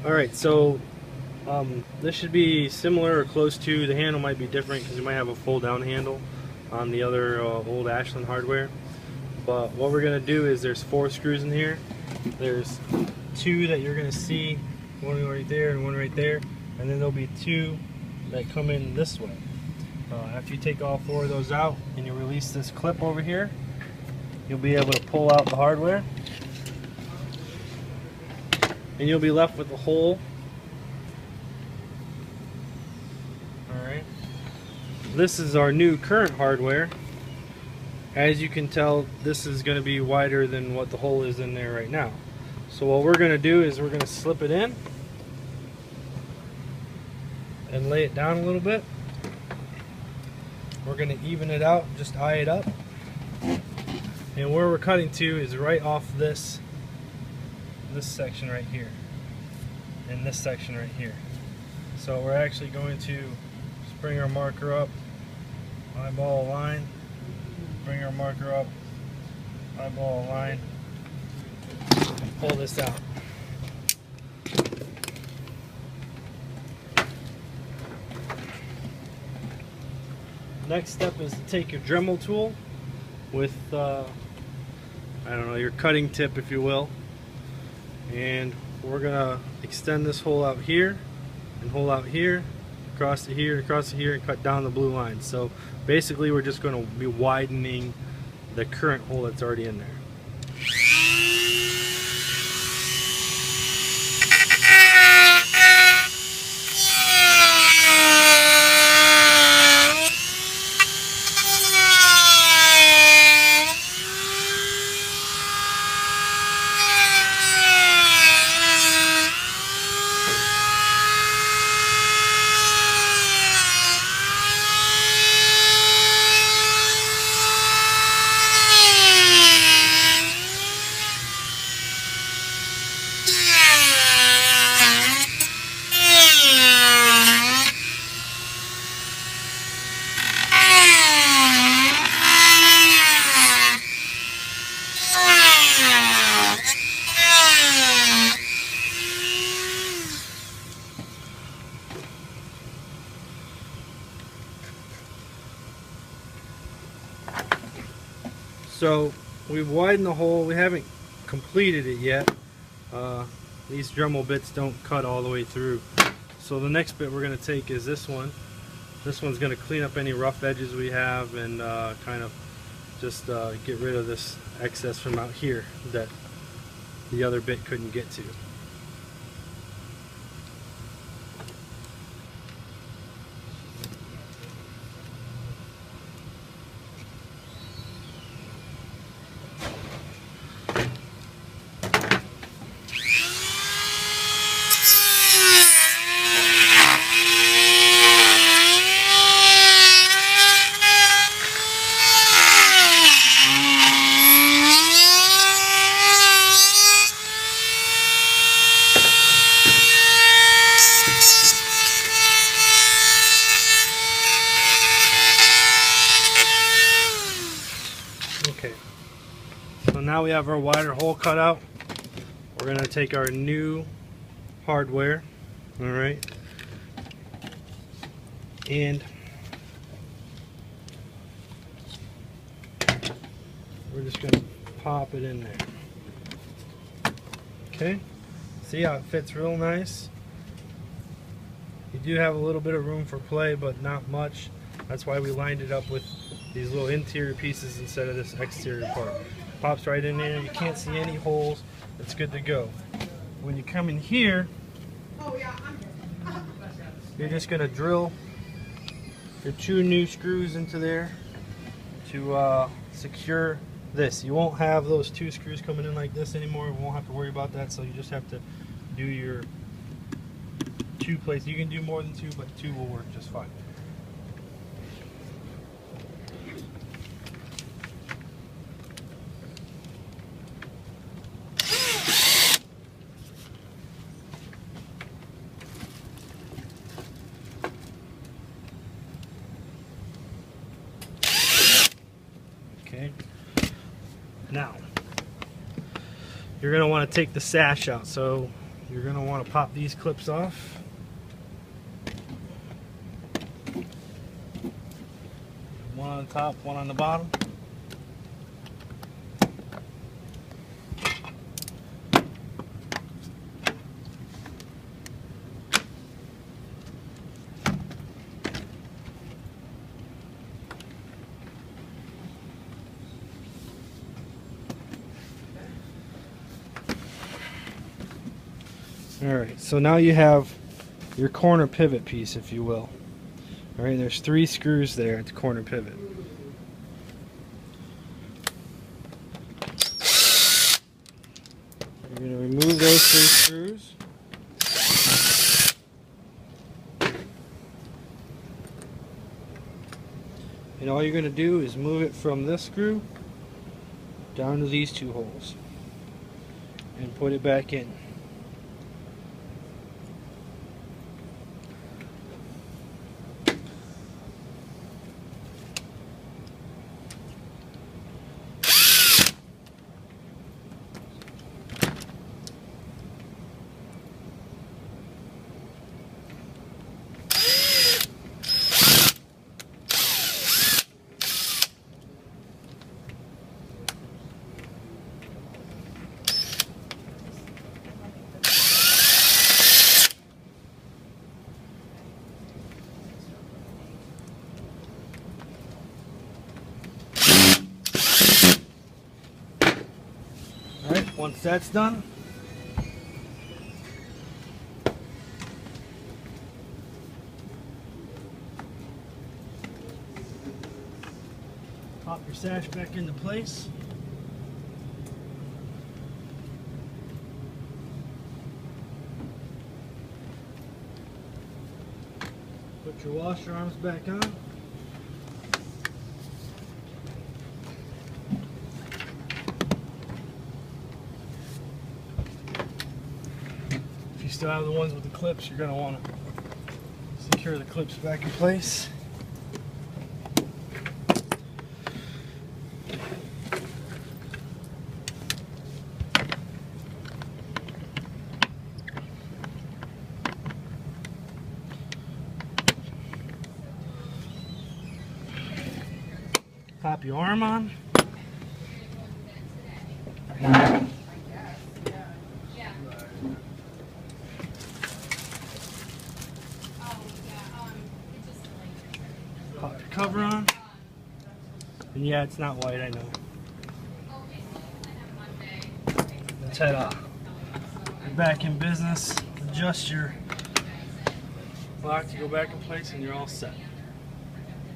Alright, so this should be similar or close to. The handle might be different because you might have a fold down handle on the other old Ashland hardware. But what we're going to do is there's 4 screws in here. There's 2 that you're going to see, one right there and one right there, and then there'll be 2 that come in this way. After you take all 4 of those out and you release this clip over here, you'll be able to pull out the hardware and you'll be left with a hole. Alright, this is our new current hardware. As you can tell, this is going to be wider than what the hole is in there right now. So what we're going to do is we're going to slip it in and lay it down a little bit. We're going to even it out, just eye it up. And where we're cutting to is right off this section right here and this section right here. So we're actually going to just bring our marker up, eyeball a line, bring our marker up, eyeball a line, and pull this out. Next step is to take your Dremel tool with I don't know, your cutting tip, if you will, and we're gonna extend this hole out here and hole out here, across to here, across to here, and cut down the blue line. So basically we're just going to be widening the current hole that's already in there. So we've widened the hole. We haven't completed it yet. These Dremel bits don't cut all the way through. So the next bit we're going to take is this one. This one's going to clean up any rough edges we have and kind of just get rid of this excess from out here that the other bit couldn't get to. Okay, so now we have our wider hole cut out. We're going to take our new hardware, alright, and we're just going to pop it in there. Okay, see how it fits real nice? You do have a little bit of room for play, but not much. That's why we lined it up with these little interior pieces instead of this exterior part. Pops right in there. You can't see any holes. It's good to go. When you come in here, you're just going to drill your 2 new screws into there to secure this. You won't have those 2 screws coming in like this anymore. We won't have to worry about that. So you just have to do your 2 places. You can do more than 2, but 2 will work just fine. Okay. Now, you're going to want to take the sash out. So you're going to want to pop these clips off. One on the top, one on the bottom. Alright, so now you have your corner pivot piece, if you will. Alright, there's 3 screws there at the corner pivot. You're going to remove those 3 screws. And all you're going to do is move it from this screw down to these 2 holes and put it back in. Alright, once that's done, pop your sash back into place. Put your washer arms back on. If you still have the ones with the clips, you're going to want to secure the clips back in place. Pop your arm on. Pop your cover on. And yeah, it's not white, I know. Ta-da. You're back in business. Adjust your lock to go back in place and you're all set.